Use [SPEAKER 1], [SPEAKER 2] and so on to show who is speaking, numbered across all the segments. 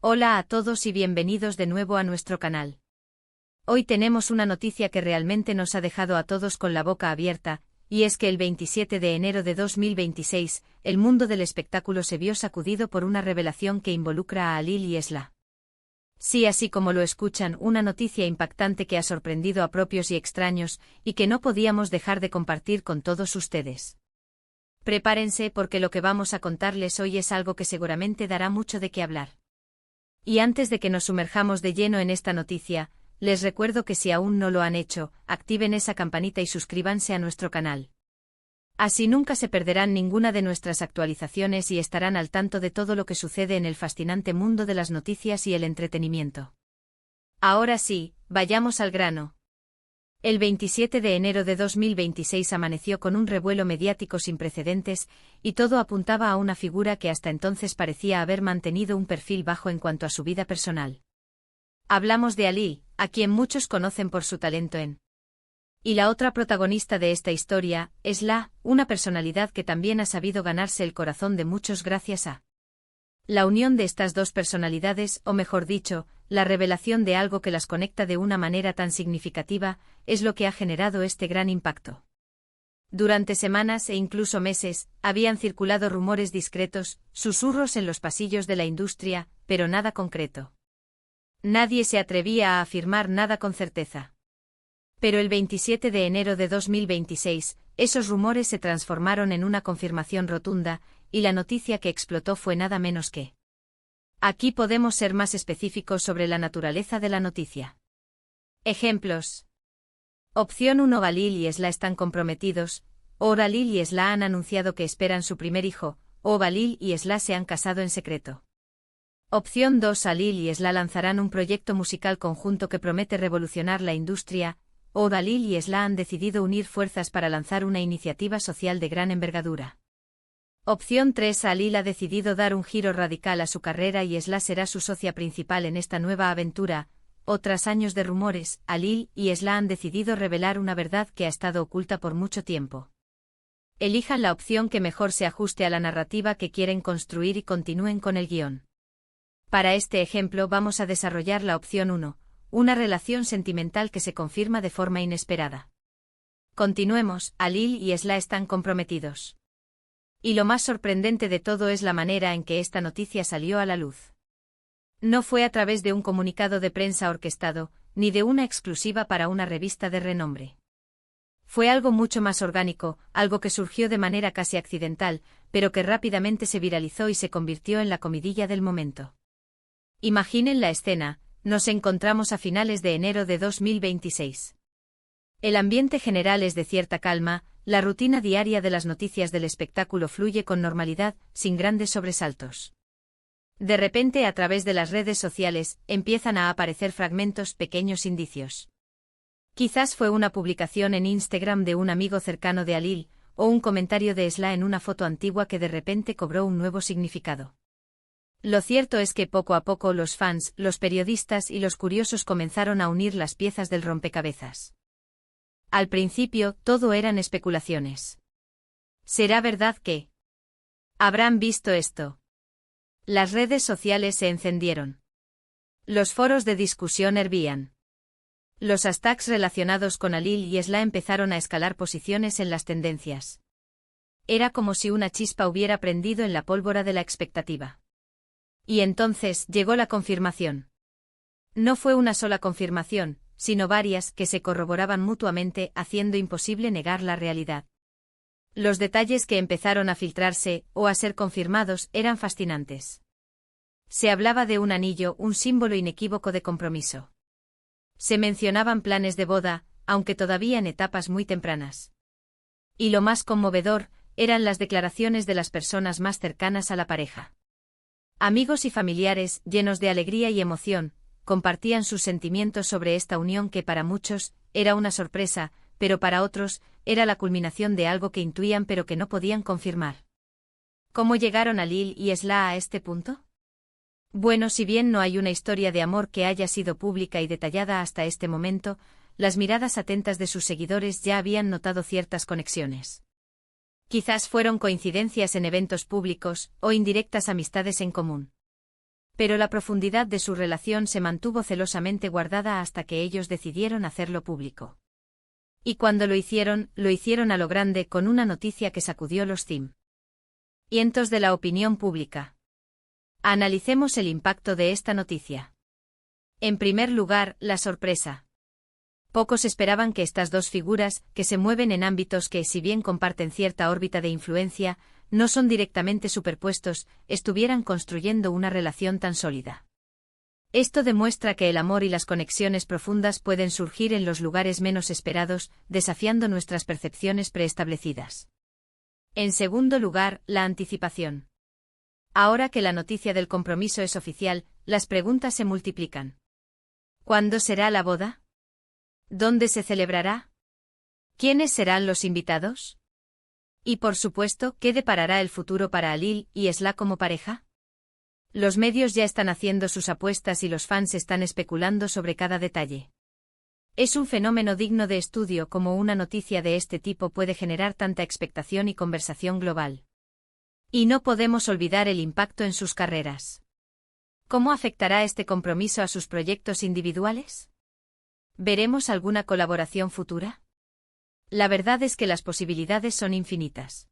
[SPEAKER 1] Hola a todos y bienvenidos de nuevo a nuestro canal. Hoy tenemos una noticia que realmente nos ha dejado a todos con la boca abierta, y es que el 27 de enero de 2026, el mundo del espectáculo se vio sacudido por una revelación que involucra a Halil y Esla. Sí, así como lo escuchan, una noticia impactante que ha sorprendido a propios y extraños, y que no podíamos dejar de compartir con todos ustedes. Prepárense porque lo que vamos a contarles hoy es algo que seguramente dará mucho de qué hablar. Y antes de que nos sumerjamos de lleno en esta noticia, les recuerdo que si aún no lo han hecho, activen esa campanita y suscríbanse a nuestro canal. Así nunca se perderán ninguna de nuestras actualizaciones y estarán al tanto de todo lo que sucede en el fascinante mundo de las noticias y el entretenimiento. Ahora sí, vayamos al grano. El 27 de enero de 2026 amaneció con un revuelo mediático sin precedentes, y todo apuntaba a una figura que hasta entonces parecía haber mantenido un perfil bajo en cuanto a su vida personal. Hablamos de Halil, a quien muchos conocen por su talento en. Y la otra protagonista de esta historia, Esla, una personalidad que también ha sabido ganarse el corazón de muchos gracias a la unión de estas dos personalidades, o mejor dicho, la revelación de algo que las conecta de una manera tan significativa, es lo que ha generado este gran impacto. Durante semanas e incluso meses, habían circulado rumores discretos, susurros en los pasillos de la industria, pero nada concreto. Nadie se atrevía a afirmar nada con certeza. Pero el 27 de enero de 2026, esos rumores se transformaron en una confirmación rotunda, y la noticia que explotó fue nada menos que. Aquí podemos ser más específicos sobre la naturaleza de la noticia. Ejemplos. Opción 1. Halil y Esla están comprometidos, o Halil y Esla han anunciado que esperan su primer hijo, o Halil y Esla se han casado en secreto. Opción 2. Halil y Esla lanzarán un proyecto musical conjunto que promete revolucionar la industria, o Halil y Esla han decidido unir fuerzas para lanzar una iniciativa social de gran envergadura. Opción 3. Halil ha decidido dar un giro radical a su carrera y Esla será su socia principal en esta nueva aventura, o tras años de rumores, Halil y Esla han decidido revelar una verdad que ha estado oculta por mucho tiempo. Elijan la opción que mejor se ajuste a la narrativa que quieren construir y continúen con el guión. Para este ejemplo vamos a desarrollar la opción 1, una relación sentimental que se confirma de forma inesperada. Continuemos, Halil y Esla están comprometidos. Y lo más sorprendente de todo es la manera en que esta noticia salió a la luz. No fue a través de un comunicado de prensa orquestado, ni de una exclusiva para una revista de renombre. Fue algo mucho más orgánico, algo que surgió de manera casi accidental, pero que rápidamente se viralizó y se convirtió en la comidilla del momento. Imaginen la escena, nos encontramos a finales de enero de 2026. El ambiente general es de cierta calma, la rutina diaria de las noticias del espectáculo fluye con normalidad, sin grandes sobresaltos. De repente, a través de las redes sociales, empiezan a aparecer fragmentos, pequeños indicios. Quizás fue una publicación en Instagram de un amigo cercano de Halil, o un comentario de Esla en una foto antigua que de repente cobró un nuevo significado. Lo cierto es que poco a poco los fans, los periodistas y los curiosos comenzaron a unir las piezas del rompecabezas. Al principio, todo eran especulaciones. ¿Será verdad que habrán visto esto? Las redes sociales se encendieron. Los foros de discusión hervían. Los hashtags relacionados con Halil y Esla empezaron a escalar posiciones en las tendencias. Era como si una chispa hubiera prendido en la pólvora de la expectativa. Y entonces llegó la confirmación. No fue una sola confirmación, sino varias que se corroboraban mutuamente, haciendo imposible negar la realidad. Los detalles que empezaron a filtrarse, o a ser confirmados, eran fascinantes. Se hablaba de un anillo, un símbolo inequívoco de compromiso. Se mencionaban planes de boda, aunque todavía en etapas muy tempranas. Y lo más conmovedor, eran las declaraciones de las personas más cercanas a la pareja. Amigos y familiares, llenos de alegría y emoción, compartían sus sentimientos sobre esta unión que para muchos era una sorpresa, pero para otros era la culminación de algo que intuían pero que no podían confirmar. ¿Cómo llegaron Halil y Esla a este punto? Bueno, si bien no hay una historia de amor que haya sido pública y detallada hasta este momento, las miradas atentas de sus seguidores ya habían notado ciertas conexiones. Quizás fueron coincidencias en eventos públicos, o indirectas amistades en común. pero la profundidad de su relación se mantuvo celosamente guardada hasta que ellos decidieron hacerlo público. Y cuando lo hicieron a lo grande con una noticia que sacudió los cimientos de la opinión pública. Analicemos el impacto de esta noticia. En primer lugar, la sorpresa. Pocos esperaban que estas dos figuras, que se mueven en ámbitos que, si bien comparten cierta órbita de influencia, no son directamente superpuestos, estuvieran construyendo una relación tan sólida. Esto demuestra que el amor y las conexiones profundas pueden surgir en los lugares menos esperados, desafiando nuestras percepciones preestablecidas. En segundo lugar, la anticipación. Ahora que la noticia del compromiso es oficial, las preguntas se multiplican. ¿Cuándo será la boda? ¿Dónde se celebrará? ¿Quiénes serán los invitados? Y por supuesto, ¿qué deparará el futuro para Halil y Esla como pareja? Los medios ya están haciendo sus apuestas y los fans están especulando sobre cada detalle. Es un fenómeno digno de estudio cómo una noticia de este tipo puede generar tanta expectación y conversación global. Y no podemos olvidar el impacto en sus carreras. ¿Cómo afectará este compromiso a sus proyectos individuales? ¿Veremos alguna colaboración futura? La verdad es que las posibilidades son infinitas.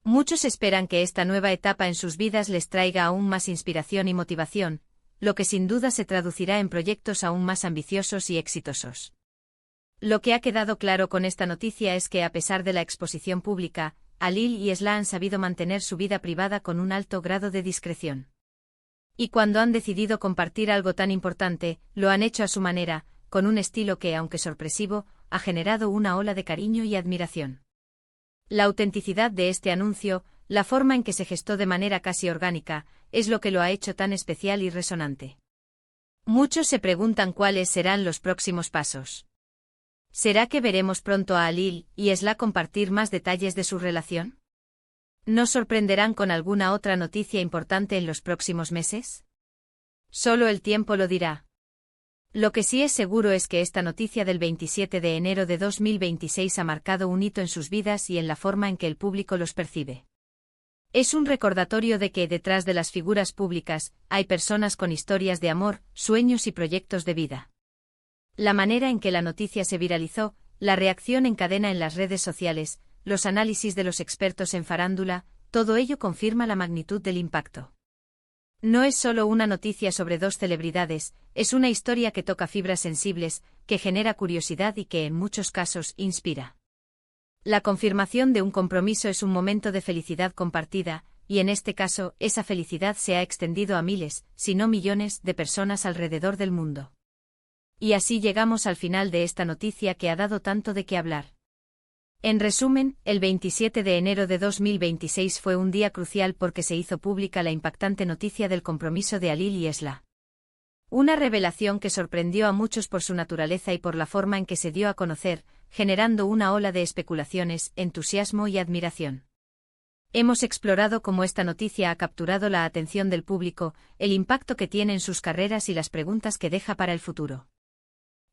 [SPEAKER 1] Muchos esperan que esta nueva etapa en sus vidas les traiga aún más inspiración y motivación, lo que sin duda se traducirá en proyectos aún más ambiciosos y exitosos. Lo que ha quedado claro con esta noticia es que a pesar de la exposición pública, Halil y Esla han sabido mantener su vida privada con un alto grado de discreción. Y cuando han decidido compartir algo tan importante, lo han hecho a su manera, con un estilo que, aunque sorpresivo, ha generado una ola de cariño y admiración. La autenticidad de este anuncio, la forma en que se gestó de manera casi orgánica, es lo que lo ha hecho tan especial y resonante. Muchos se preguntan cuáles serán los próximos pasos. ¿Será que veremos pronto a Halil y Esla compartir más detalles de su relación? ¿Nos sorprenderán con alguna otra noticia importante en los próximos meses? Solo el tiempo lo dirá. Lo que sí es seguro es que esta noticia del 27 de enero de 2026 ha marcado un hito en sus vidas y en la forma en que el público los percibe. Es un recordatorio de que detrás de las figuras públicas hay personas con historias de amor, sueños y proyectos de vida. La manera en que la noticia se viralizó, la reacción en cadena en las redes sociales, los análisis de los expertos en farándula, todo ello confirma la magnitud del impacto. No es solo una noticia sobre dos celebridades, es una historia que toca fibras sensibles, que genera curiosidad y que en muchos casos inspira. La confirmación de un compromiso es un momento de felicidad compartida, y en este caso, esa felicidad se ha extendido a miles, si no millones, de personas alrededor del mundo. Y así llegamos al final de esta noticia que ha dado tanto de qué hablar. En resumen, el 27 de enero de 2026 fue un día crucial porque se hizo pública la impactante noticia del compromiso de Halil y Esla. Una revelación que sorprendió a muchos por su naturaleza y por la forma en que se dio a conocer, generando una ola de especulaciones, entusiasmo y admiración. Hemos explorado cómo esta noticia ha capturado la atención del público, el impacto que tiene en sus carreras y las preguntas que deja para el futuro.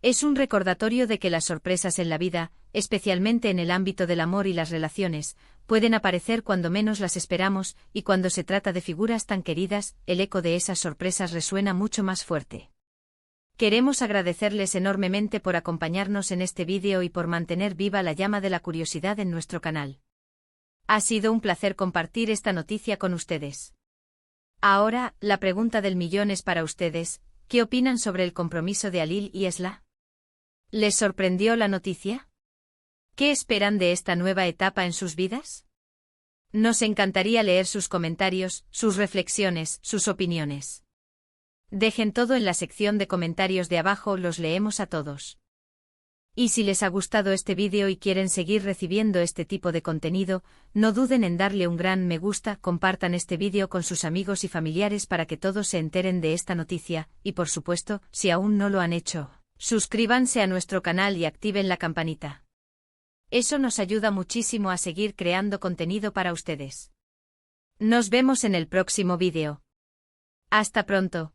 [SPEAKER 1] Es un recordatorio de que las sorpresas en la vida, especialmente en el ámbito del amor y las relaciones, pueden aparecer cuando menos las esperamos, y cuando se trata de figuras tan queridas, el eco de esas sorpresas resuena mucho más fuerte. Queremos agradecerles enormemente por acompañarnos en este vídeo y por mantener viva la llama de la curiosidad en nuestro canal. Ha sido un placer compartir esta noticia con ustedes. Ahora, la pregunta del millón es para ustedes, ¿qué opinan sobre el compromiso de Halil y Esla? ¿Les sorprendió la noticia? ¿Qué esperan de esta nueva etapa en sus vidas? Nos encantaría leer sus comentarios, sus reflexiones, sus opiniones. Dejen todo en la sección de comentarios de abajo, los leemos a todos. Y si les ha gustado este vídeo y quieren seguir recibiendo este tipo de contenido, no duden en darle un gran me gusta, compartan este vídeo con sus amigos y familiares para que todos se enteren de esta noticia, y por supuesto, si aún no lo han hecho, suscríbanse a nuestro canal y activen la campanita. Eso nos ayuda muchísimo a seguir creando contenido para ustedes. Nos vemos en el próximo vídeo. Hasta pronto.